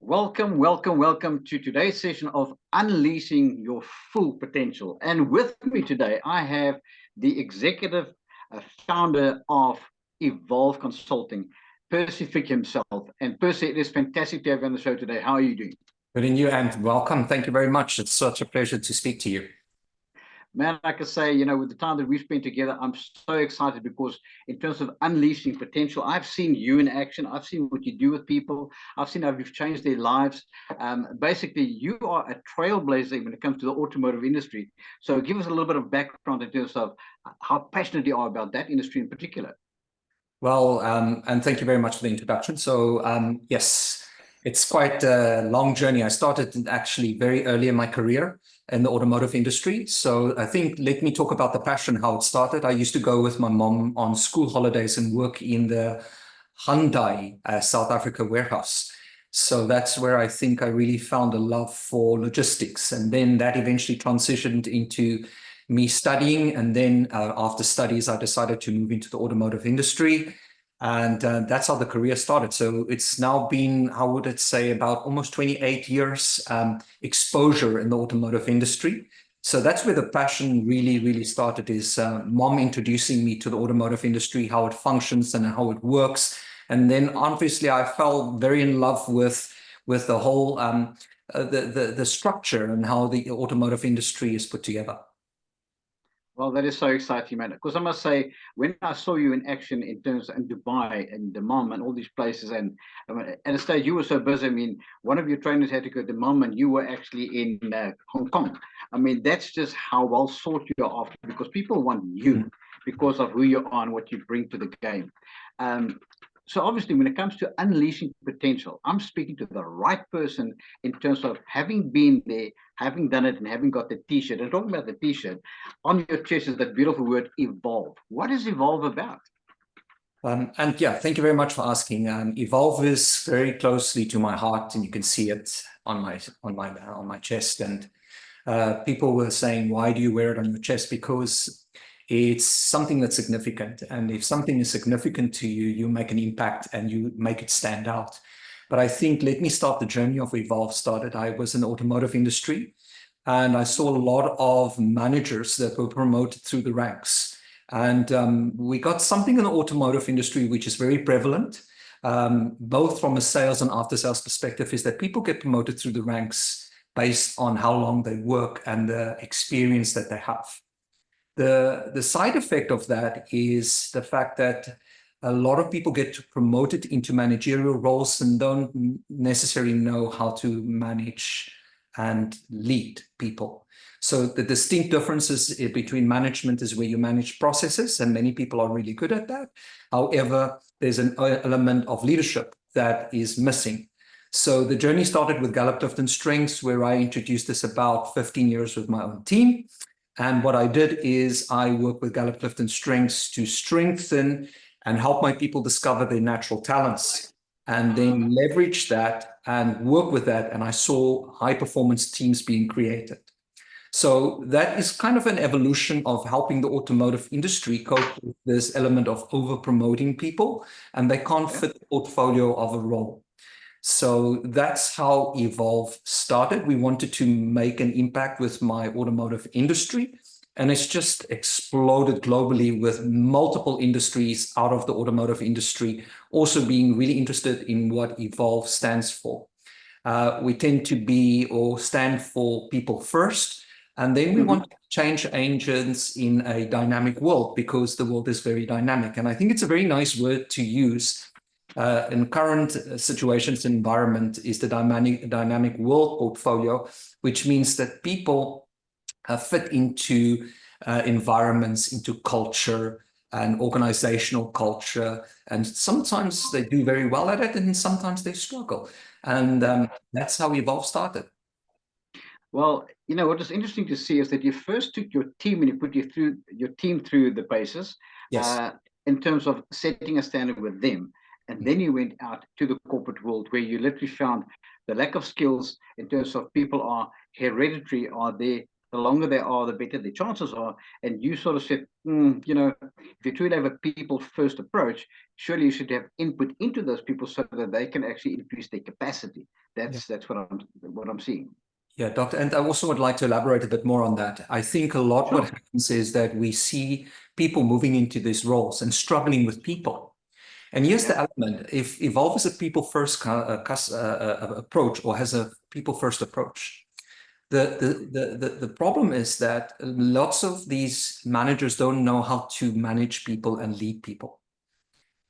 Welcome, welcome, welcome to today's session of Unleashing Your Full Potential. And with me today, I have the executive founder of Evolve Consulting, Percy Fick himself. And Percy, it is fantastic to have you on the show today. How are you doing? Good in you and welcome. Thank you very much. It's such a pleasure to speak to you. Man, like I say, with the time that we've spent together, I'm so excited because in terms of unleashing potential, I've seen you in action. I've seen what you do with people. I've seen how you've changed their lives. Basically, you are a trailblazer when it comes to the automotive industry. So give us a little bit of background in terms of how passionate you are about that industry in particular. Well, and thank you very much for the introduction. So, yes, it's quite a long journey. I started actually very early in my career in the automotive industry. So I think let me talk about the passion, how it started. I used to go with my mom on school holidays and work in the Hyundai South Africa warehouse. So that's where I think I really found a love for logistics. And then that eventually transitioned into me studying. And then after studies, I decided to move into the automotive industry. And that's how the career started. So it's now been, how would it say, about almost 28 years exposure in the automotive industry. So that's where the passion really started, is mom introducing me to the automotive industry, how it functions and how it works. And then obviously I fell very in love with the whole, the structure and how the automotive industry is put together. Well, that is so exciting, man. Because I must say, when I saw you in action in terms of in Dubai and Dammam and all these places, and I mean, at a stage you were so busy. I mean, one of your trainers had to go to Dammam, and you were actually in Hong Kong. I mean, that's just how well sought you are after, because people want you because of who you are and what you bring to the game. Um, so obviously, when it comes to unleashing potential, I'm speaking to the right person in terms of having been there, having done it, and having got the T-shirt. And talking about the T-shirt, on your chest is that beautiful word evolve. What is evolve about? And yeah, thank you very much for asking. Evolve is very closely to my heart, and you can see it on my chest. And people were saying, "Why do you wear it on your chest?" Because it's something that's significant. And if something is significant to you, you make an impact and you make it stand out. But I think, let me start the journey of Evolve started. I was in the automotive industry, and I saw a lot of managers that were promoted through the ranks. And we got something in the automotive industry which is very prevalent, both from a sales and after sales perspective, is that people get promoted through the ranks based on how long they work and the experience that they have. The side effect of that is the fact that a lot of people get promoted into managerial roles and don't necessarily know how to manage and lead people. So the distinct differences between management is where you manage processes, and many people are really good at that. However, there's an element of leadership that is missing. So the journey started with Gallup Clifton Strengths, where I introduced this about 15 years with my own team. And what I did is I worked with Gallup Clifton Strengths to strengthen and help my people discover their natural talents, and then leverage that and work with that. And I saw high performance teams being created. So that is kind of an evolution of helping the automotive industry cope with this element of over promoting people, and they can't fit the portfolio of a role. So that's how Evolve started. We wanted to make an impact with my automotive industry, and it's just exploded globally, with multiple industries out of the automotive industry also being really interested in what Evolve stands for. We tend to be, or stand for, people first, and then we want to change agents in a dynamic world, because the world is very dynamic. And I think it's a very nice word to use in current situations and environment, is the dynamic world portfolio, which means that people fit into environments, into culture and organizational culture. And sometimes they do very well at it, and sometimes they struggle. And that's how Evolve started. Well, what is interesting to see is that you first took your team and you put your team through the paces. Yes. In terms of setting a standard with them. And then you went out to the corporate world, where you literally found the lack of skills in terms of people are hereditary, are there. The longer they are, the better the chances are. And you sort of said, if you truly have a people first approach, surely you should have input into those people so that they can actually increase their capacity. That's what I'm seeing. Yeah, Doctor, and I also would like to elaborate a bit more on that. I think a lot what happens is that we see people moving into these roles and struggling with people. And here's the element: if Evolve is a people-first approach, or has a people-first approach, the problem is that lots of these managers don't know how to manage people and lead people.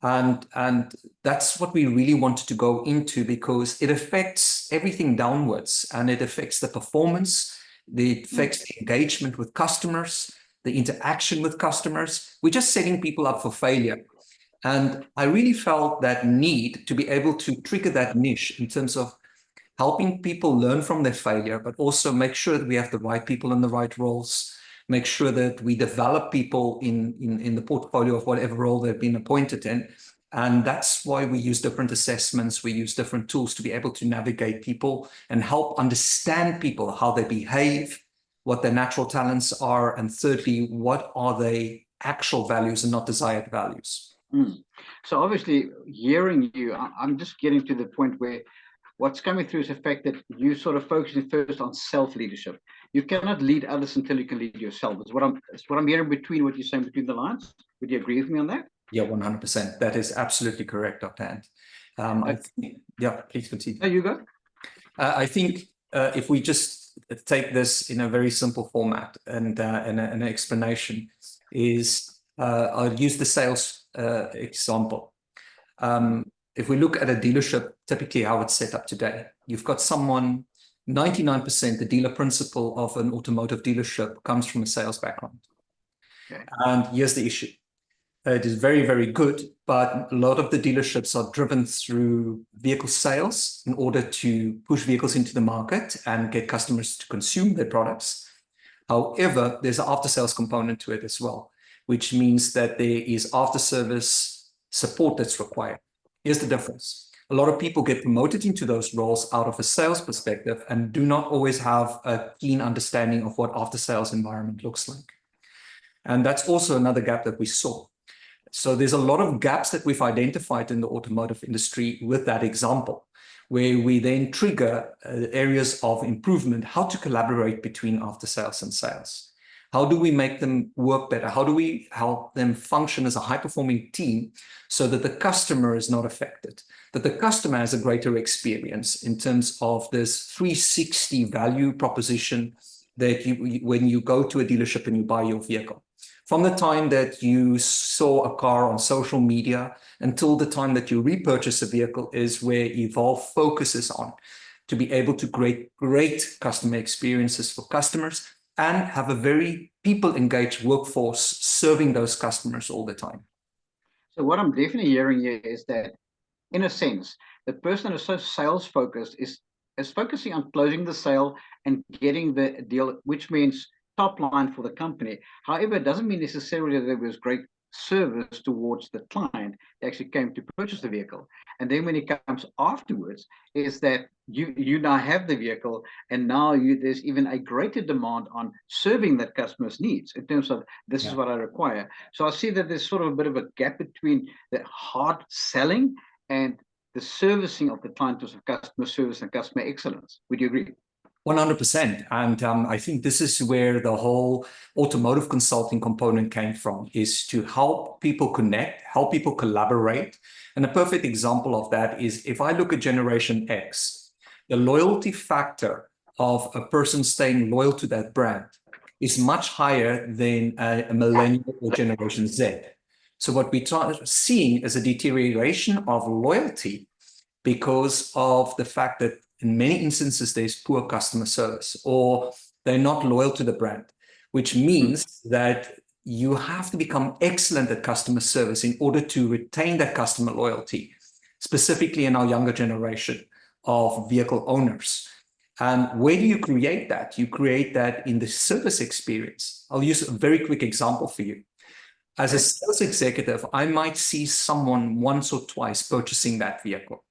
And that's what we really wanted to go into, because it affects everything downwards, and it affects the performance, it affects the engagement with customers, the interaction with customers. We're just setting people up for failure. And I really felt that need to be able to trigger that niche in terms of helping people learn from their failure, but also make sure that we have the right people in the right roles, make sure that we develop people in the portfolio of whatever role they've been appointed in. And that's why we use different assessments. We use different tools to be able to navigate people and help understand people, how they behave, what their natural talents are, and thirdly, what are their actual values and not desired values. So obviously, hearing you, I'm just getting to the point where what's coming through is the fact that you sort of focusing first on self-leadership. You cannot lead others until you can lead yourself. It's what I'm hearing between what you're saying between the lines. Would you agree with me on that? Yeah, 100%. That is absolutely correct, Dr. Ant. Yeah, please continue. There you go. I think if we just take this in a very simple format and an explanation is, I'll use the sales example. If we look at a dealership, typically how it's set up today, you've got someone, 99%, the dealer principal of an automotive dealership comes from a sales background. Okay. And here's the issue. It is very, very good, but a lot of the dealerships are driven through vehicle sales in order to push vehicles into the market and get customers to consume their products. However, there's an after-sales component to it as well, which means that there is after-service support that's required. Here's the difference. A lot of people get promoted into those roles out of a sales perspective and do not always have a keen understanding of what after-sales environment looks like. And that's also another gap that we saw. So there's a lot of gaps that we've identified in the automotive industry with that example, where we then trigger areas of improvement, how to collaborate between after-sales and sales. How do we make them work better? How do we help them function as a high-performing team so that the customer is not affected, that the customer has a greater experience in terms of this 360 value proposition that when you go to a dealership and you buy your vehicle? From the time that you saw a car on social media until the time that you repurchase a vehicle is where Evolve focuses on, to be able to create great customer experiences for customers and have a very people-engaged workforce serving those customers all the time. So what I'm definitely hearing here is that, in a sense, the person who's so sales-focused is focusing on closing the sale and getting the deal, which means top line for the company. However, it doesn't mean necessarily that there was great service towards the client that actually came to purchase the vehicle. And then when it comes afterwards, is that you now have the vehicle, and now there's even a greater demand on serving that customer's needs in terms of this is what I require. So I see that there's sort of a bit of a gap between the hard selling and the servicing of the client in terms of customer service and customer excellence. Would you agree? 100%. And I think this is where the whole automotive consulting component came from, is to help people connect, help people collaborate. And a perfect example of that is if I look at Generation X, the loyalty factor of a person staying loyal to that brand is much higher than a millennial or Generation Z. So what we're seeing is a deterioration of loyalty because of the fact that in many instances, there's poor customer service, or they're not loyal to the brand, which means that you have to become excellent at customer service in order to retain that customer loyalty, specifically in our younger generation of vehicle owners. And where do you create that? You create that in the service experience. I'll use a very quick example for you. As a sales executive, I might see someone once or twice purchasing that vehicle.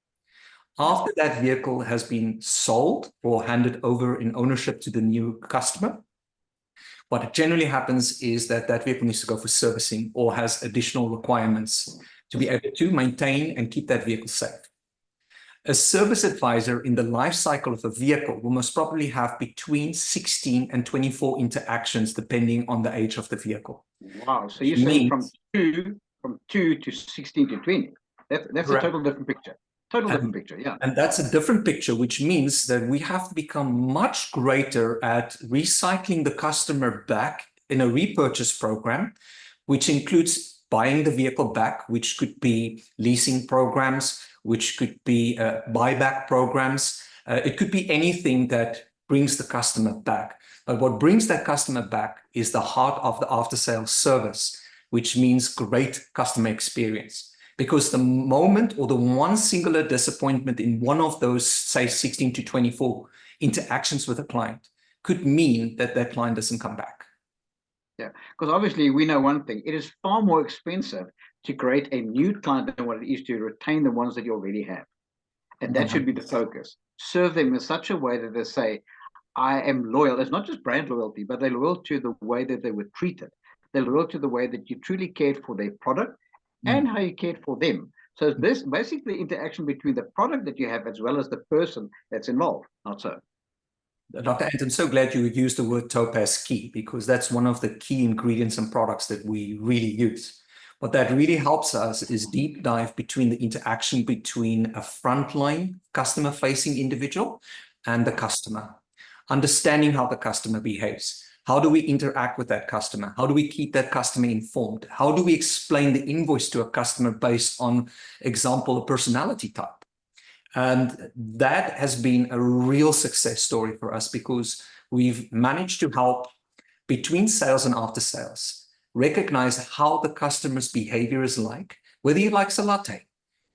After that vehicle has been sold or handed over in ownership to the new customer, what generally happens is that that vehicle needs to go for servicing or has additional requirements to be able to maintain and keep that vehicle safe. A service advisor in the life cycle of a vehicle will most probably have between 16 and 24 interactions, depending on the age of the vehicle. Wow. So you're saying from two to 16 to 20. That's a total different picture. Different picture, yeah. And that's a different picture, which means that we have to become much greater at recycling the customer back in a repurchase program, which includes buying the vehicle back, which could be leasing programs, which could be buyback programs. It could be anything that brings the customer back. But what brings that customer back is the heart of the after-sales service, which means great customer experience. Because the moment or the one singular disappointment in one of those, say, 16 to 24 interactions with a client could mean that that client doesn't come back. Yeah, because obviously we know one thing, it is far more expensive to create a new client than what it is to retain the ones that you already have. And that should be the focus. Serve them in such a way that they say, I am loyal. It's not just brand loyalty, but they're loyal to the way that they were treated. They're loyal to the way that you truly cared for their product and how you cared for them. So this basically interaction between the product that you have as well as the person that's involved, not so. Dr. Ant, I'm so glad you used the word topaz key, because that's one of the key ingredients and products that we really use. What that really helps us is deep dive between the interaction between a frontline customer-facing individual and the customer, understanding how the customer behaves. How do we interact with that customer? How do we keep that customer informed? How do we explain the invoice to a customer based on, example, a personality type? And that has been a real success story for us, because we've managed to help between sales and after sales recognize how the customer's behavior is like, whether he likes a latte,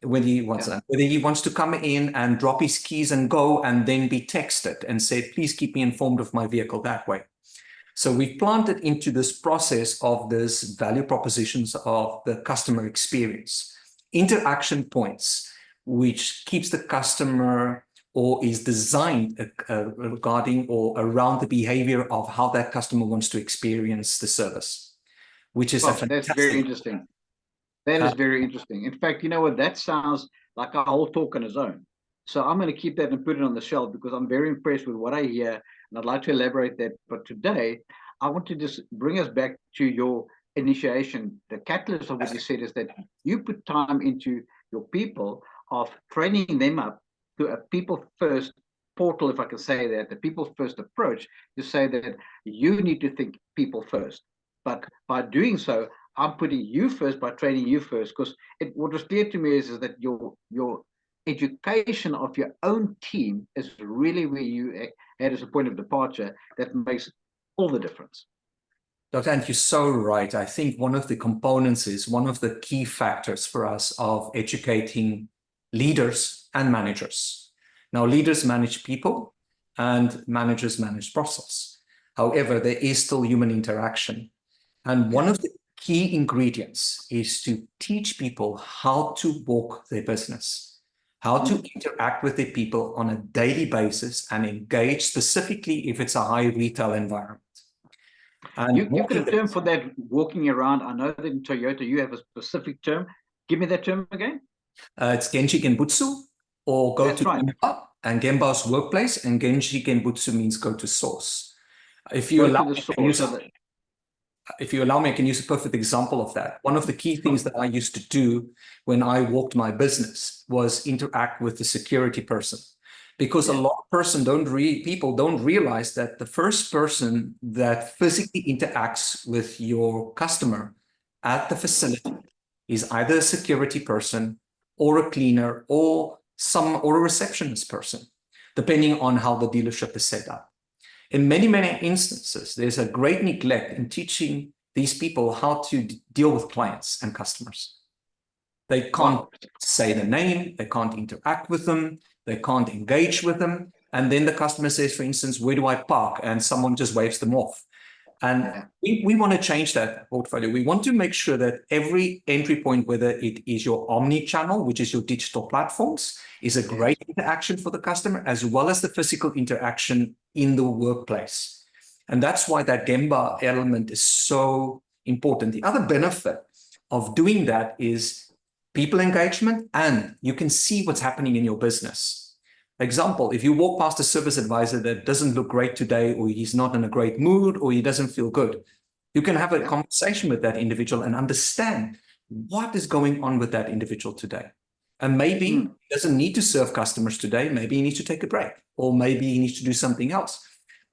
whether he wants to come in and drop his keys and go and then be texted and say, please keep me informed of my vehicle that way. So we've planted into this process of this value propositions of the customer experience, interaction points, which keeps the customer or is designed regarding or around the behavior of how that customer wants to experience the service, which is that's very interesting. That is very interesting. In fact, you know what, that sounds like a whole talk on its own. So I'm going to keep that and put it on the shelf, because I'm very impressed with what I hear, and I'd like to elaborate that. But today, I want to just bring us back to your initiation. The catalyst of what you said is that you put time into your people of training them up to a people-first portal, if I can say that, the people-first approach, to say that you need to think people first. But by doing so, I'm putting you first by training you first, because what was clear to me is that your education of your own team is really where you had as a point of departure that makes all the difference. Dr. Ant, you're so right. I think one of the components is one of the key factors for us of educating leaders and managers. Now, leaders manage people and managers manage process. However, there is still human interaction. And one of the key ingredients is to teach people how to walk their business, how to interact with their people on a daily basis and engage specifically if it's a high retail environment. And you've got a term for that, walking around. I know that in Toyota you have a specific term. Give me that term again. It's Genchi Genbutsu, or go to Gemba, and Gemba's workplace, and Genchi Genbutsu means go to source. If you allow me, I can use a perfect example of that. One of the key things that I used to do when I walked my business was interact with the security person, because a lot of people don't realize that the first person that physically interacts with your customer at the facility is either a security person or a cleaner or a receptionist person, depending on how the dealership is set up. In many, many instances, there's a great neglect in teaching these people how to deal with clients and customers. They can't say the name, they can't interact with them, they can't engage with them. And then the customer says, for instance, where do I park? And someone just waves them off. And we want to change that portfolio. We want to make sure that every entry point, whether it is your omni-channel, which is your digital platforms, is a great interaction for the customer, as well as the physical interaction in the workplace. And that's why that Gemba element is so important. The other benefit of doing that is people engagement, and you can see what's happening in your business. Example, if you walk past a service advisor that doesn't look great today, or he's not in a great mood, or he doesn't feel good, you can have a conversation with that individual and understand what is going on with that individual today. And maybe he doesn't need to serve customers today. Maybe he needs to take a break, or maybe he needs to do something else.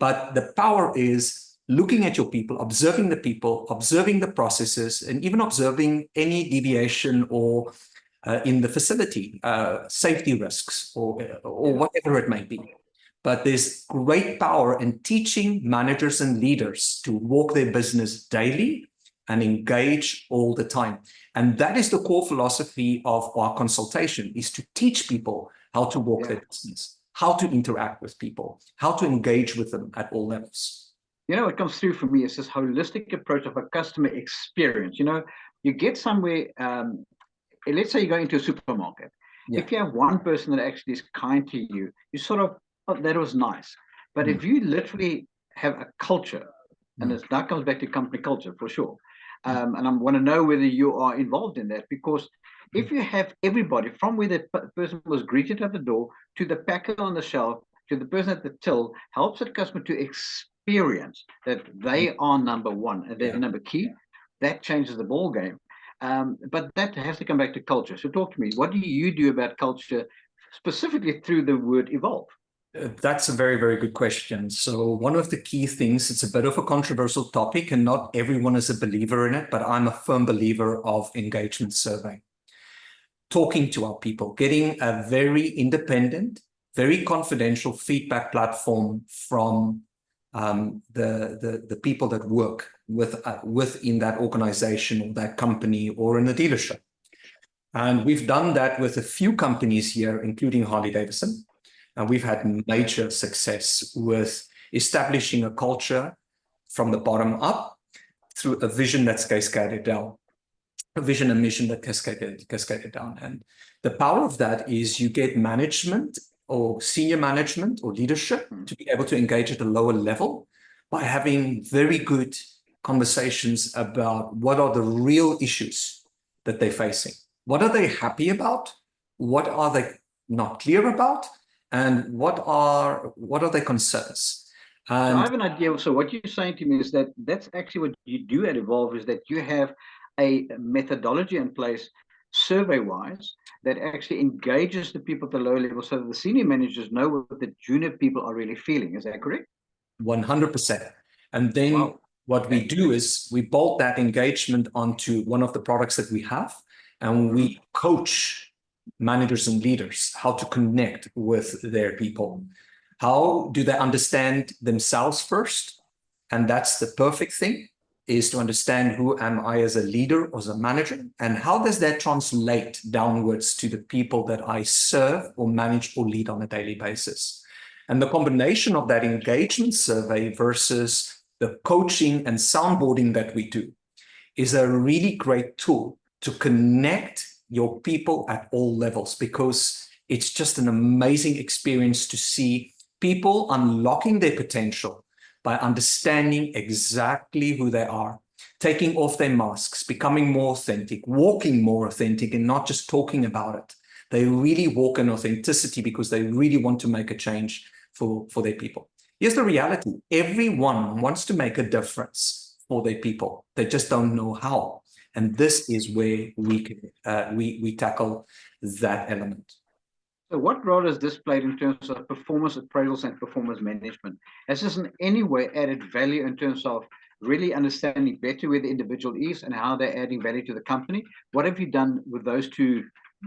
But the power is looking at your people, observing the processes, and even observing any deviation or in the facility, safety risks, or whatever it may be. But there's great power in teaching managers and leaders to walk their business daily and engage all the time. And that is the core philosophy of our consultation, is to teach people how to walk their business, how to interact with people, how to engage with them at all levels. You know, what comes through for me is this holistic approach of a customer experience. You know, you get somewhere, let's say you go into a supermarket. If you have one person that actually is kind to you, you sort of, oh, that was nice. But if you literally have a culture, and that comes back to company culture for sure. And I want to know whether you are involved in that, because if you have everybody from where the person was greeted at the door to the packer on the shelf to the person at the till, helps the customer to experience that they are number one and they're number key, that changes the ball game. But that has to come back to culture. So talk to me. What do you do about culture, specifically through the word evolve? That's a very, very good question. So one of the key things, it's a bit of a controversial topic and not everyone is a believer in it, but I'm a firm believer of engagement survey. Talking to our people, getting a very independent, very confidential feedback platform from the people that work within that organization or that company or in a dealership. And we've done that with a few companies here, including Harley-Davidson. And we've had major success with establishing a culture from the bottom up through a vision that's cascaded down, a vision and mission that cascaded down. And the power of that is you get management or senior management or leadership to be able to engage at a lower level by having very good conversations about what are the real issues that they're facing. What are they happy about? What are they not clear about? And what are their concerns? And so I have an idea. So what you're saying to me is that that's actually what you do at Evolve, is that you have a methodology in place, survey-wise, that actually engages the people at the lower level so that the senior managers know what the junior people are really feeling. Is that correct? 100%. And then what we do is we bolt that engagement onto one of the products that we have, and we coach managers and leaders how to connect with their people. How do they understand themselves first? And that's the perfect thing, is to understand who am I as a leader or as a manager, and how does that translate downwards to the people that I serve or manage or lead on a daily basis. And the combination of that engagement survey versus the coaching and soundboarding that we do is a really great tool to connect your people at all levels, because it's just an amazing experience to see people unlocking their potential by understanding exactly who they are, taking off their masks, becoming more authentic, walking more authentic, and not just talking about it. They really walk in authenticity because they really want to make a change for their people. Here's the reality. Everyone wants to make a difference for their people. They just don't know how. And this is where we tackle that element. So what role has this played in terms of performance appraisals and performance management? Has this in any way added value in terms of really understanding better where the individual is and how they're adding value to the company? What have you done with those two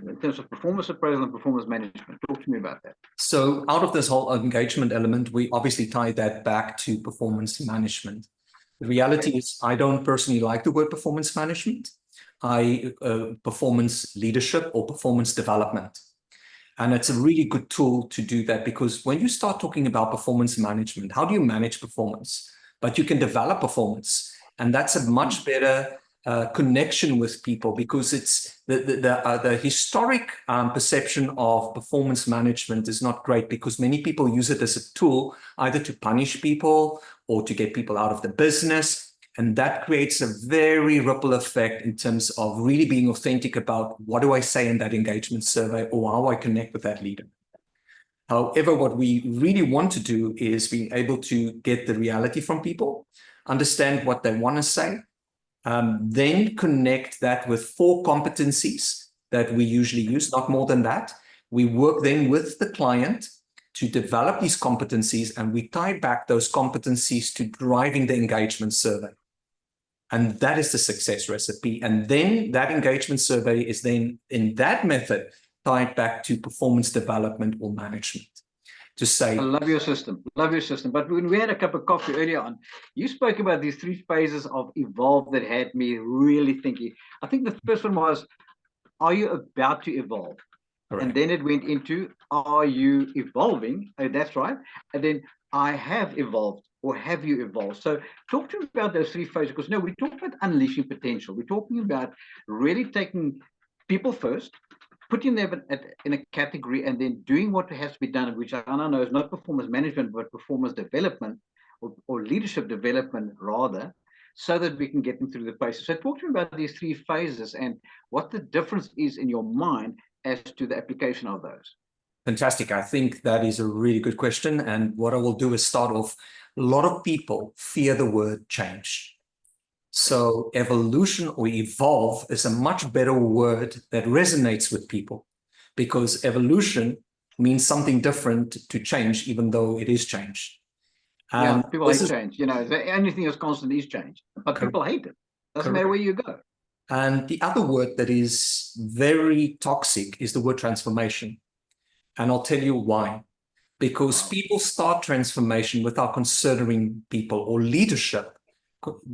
in terms of performance appraisal and performance management? Talk to me about that. So out of this whole engagement element, we obviously tie that back to performance management. The reality is I don't personally like the word performance management. Performance leadership or performance development. And it's a really good tool to do that, because when you start talking about performance management, how do you manage performance? But you can develop performance. And that's a much better connection with people, because it's the historic perception of performance management is not great, because many people use it as a tool either to punish people or to get people out of the business. And that creates a very ripple effect in terms of really being authentic about what do I say in that engagement survey or how I connect with that leader. However, what we really want to do is being able to get the reality from people, understand what they want to say, then connect that with 4 competencies that we usually use, not more than that. We work then with the client to develop these competencies, and we tie back those competencies to driving the engagement survey. And that is the success recipe. And then that engagement survey is then, in that method, tied back to performance development or management. To say, I love your system. Love your system. But when we had a cup of coffee earlier on, you spoke about these 3 phases of evolve that had me really thinking. I think the first one was, are you about to evolve? Correct. And then it went into, are you evolving? Oh, that's right. And then, I have evolved, or have you evolved? So talk to me about those 3 phases, because no, we're talking about unleashing potential. We're talking about really taking people first, putting them in a category, and then doing what has to be done, which I don't know is not performance management, but performance development or leadership development rather, so that we can get them through the phases. So talk to me about these 3 phases and what the difference is in your mind as to the application of those. Fantastic. I think that is a really good question. And what I will do is start off, a lot of people fear the word change. So evolution or evolve is a much better word that resonates with people, because evolution means something different to change, even though it is change. And people hate change. You know, the only thing that's constant is change, but people hate it. Doesn't matter where you go. And the other word that is very toxic is the word transformation. And I'll tell you why. Because people start transformation without considering people, or leadership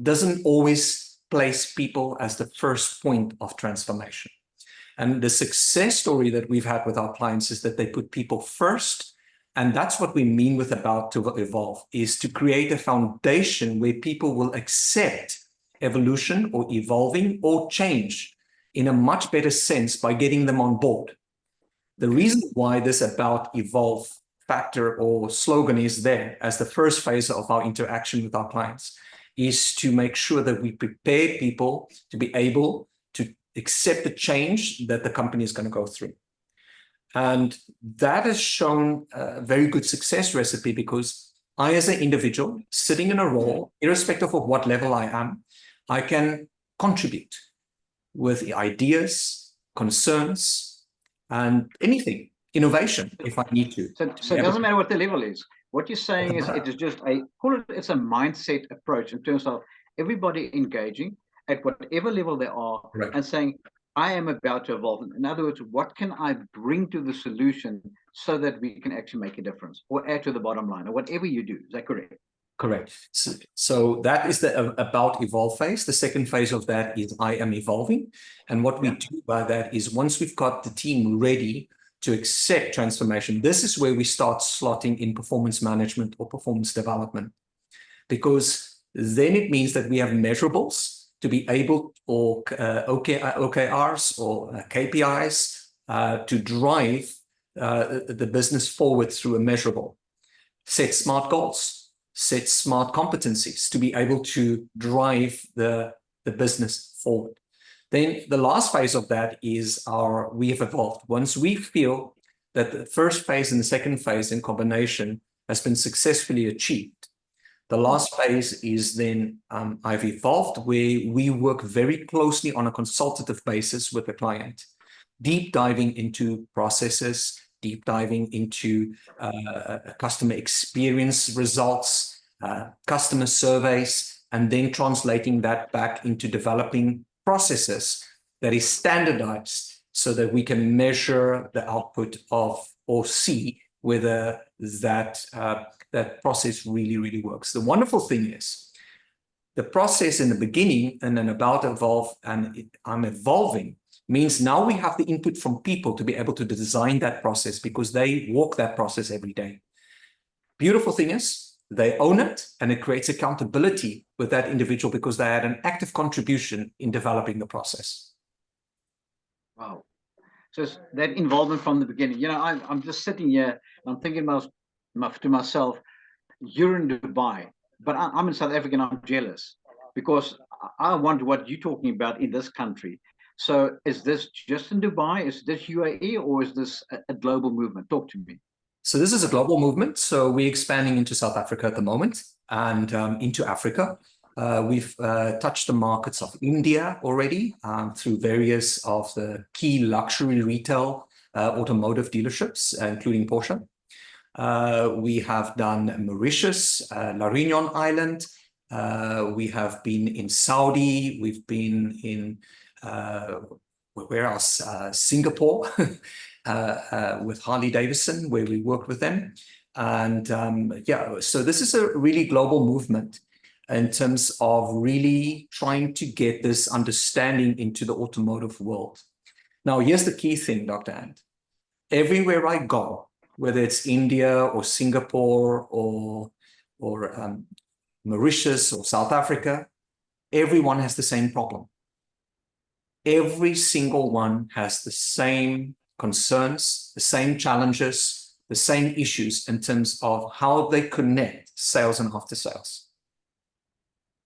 doesn't always place people as the first point of transformation. And the success story that we've had with our clients is that they put people first. And that's what we mean with about to evolve, is to create a foundation where people will accept evolution or evolving or change in a much better sense by getting them on board. The reason why this about evolve factor or slogan is there as the first phase of our interaction with our clients is to make sure that we prepare people to be able to accept the change that the company is going to go through. And that has shown a very good success recipe, because I, as an individual sitting in a role, irrespective of what level I am, I can contribute with ideas, concerns, and anything, innovation, if I need to. So it doesn't matter what the level is. What you're saying is it is just it's a mindset approach in terms of everybody engaging at whatever level they are, and saying, I am about to evolve. In other words, what can I bring to the solution so that we can actually make a difference or add to the bottom line, or whatever you do. Is that correct? Correct. So that is the about evolve phase. The second phase of that is I am evolving. And what we do by that is, once we've got the team ready to accept transformation, this is where we start slotting in performance management or performance development. Because then it means that we have measurables to be able, or OKRs or KPIs to drive the business forward through a measurable. Set smart goals. Set smart competencies to be able to drive the business forward. Then the last phase of that is we have evolved. Once we feel that the first phase and the second phase in combination has been successfully achieved, the last phase is then I've evolved, where we work very closely on a consultative basis with the client, deep diving into processes, deep diving into customer experience results, customer surveys, and then translating that back into developing processes that is standardized so that we can measure the output of, or see whether that process really works. The wonderful thing is the process in the beginning and then about evolve and I'm evolving means now we have the input from people to be able to design that process, because they walk that process every day. Beautiful thing is they own it, and it creates accountability with that individual because they had an active contribution in developing the process. Wow. So it's that involvement from the beginning. You know, I'm just sitting here, I'm thinking to myself, you're in Dubai, but I'm in South Africa and I'm jealous. because I wonder what you're talking about in this country. So is this just in Dubai? Is this UAE, or is this a global movement? Talk to me. So this is a global movement. So we're expanding into South Africa at the moment and into Africa. We've touched the markets of India already through various of the key luxury retail automotive dealerships, including Porsche. We have done Mauritius, La Réunion Island. We have been in Saudi. We've been in, where else? Singapore with Harley Davidson, where we worked with them. And yeah, so this is a really global movement in terms of really trying to get this understanding into the automotive world. Now, here's the key thing, Dr. Ant. Everywhere I go, whether it's India or Singapore or Mauritius or South Africa, everyone has the same problem. Every single one has the same concerns, the same challenges, the same issues in terms of how they connect sales and after sales.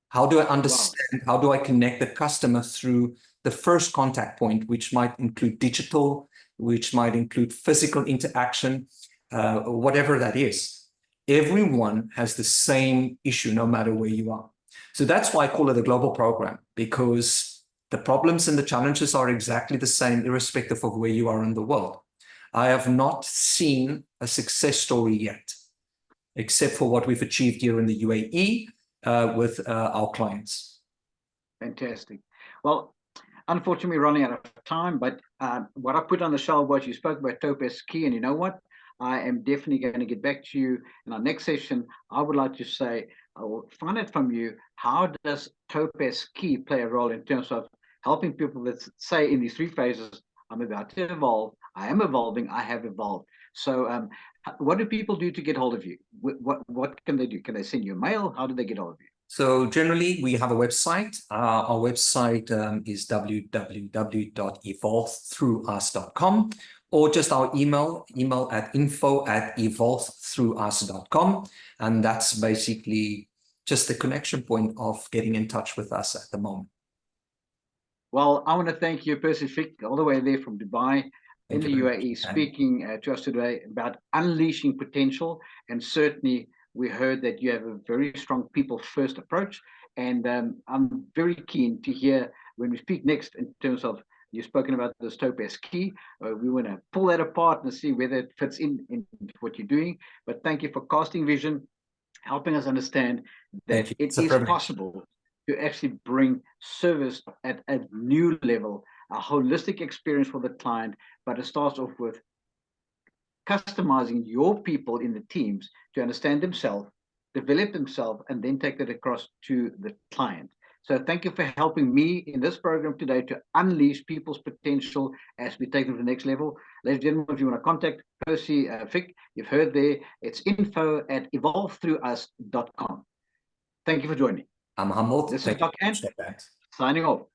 How do I understand, how do I connect the customer through the first contact point, which might include digital, which might include physical interaction, whatever that is. Everyone has the same issue, no matter where you are. So that's why I call it a global program, because the problems and the challenges are exactly the same, irrespective of where you are in the world. I have not seen a success story yet, except for what we've achieved here in the UAE with our clients. Fantastic. Well, unfortunately, we're running out of time, but what I put on the shelf was you spoke about Topaz Key, and you know what? I am definitely going to get back to you in our next session. I would like to say, I will find out from you, how does Topaz Key play a role in terms of helping people that say in these three phases, I'm about to evolve, I am evolving, I have evolved. So what do people do to get hold of you? What can they do? Can they send you a mail? How do they get hold of you? So generally, we have a website. Our website is www.evolvethroughus.com, or just our email at info@evolvethroughus.com. And that's basically just the connection point of getting in touch with us at the moment. Well, I want to thank you, Percy Fick, all the way there from Dubai in the UAE, speaking to us today about unleashing potential. And certainly, we heard that you have a very strong people-first approach. And I'm very keen to hear when we speak next in terms of, you've spoken about this Topaz Key. We want to pull that apart and see whether it fits in what you're doing. But thank you for casting vision, helping us understand that it is possible to actually bring service at a new level, a holistic experience for the client, but it starts off with customizing your people in the teams to understand themselves, develop themselves, and then take that across to the client. So thank you for helping me in this program today to unleash people's potential as we take them to the next level. Ladies and gentlemen, if you want to contact Percy Fick, you've heard there, it's info@evolvethroughus.com. Thank you for joining. I'm humbled. This is Dr. Ant, signing off.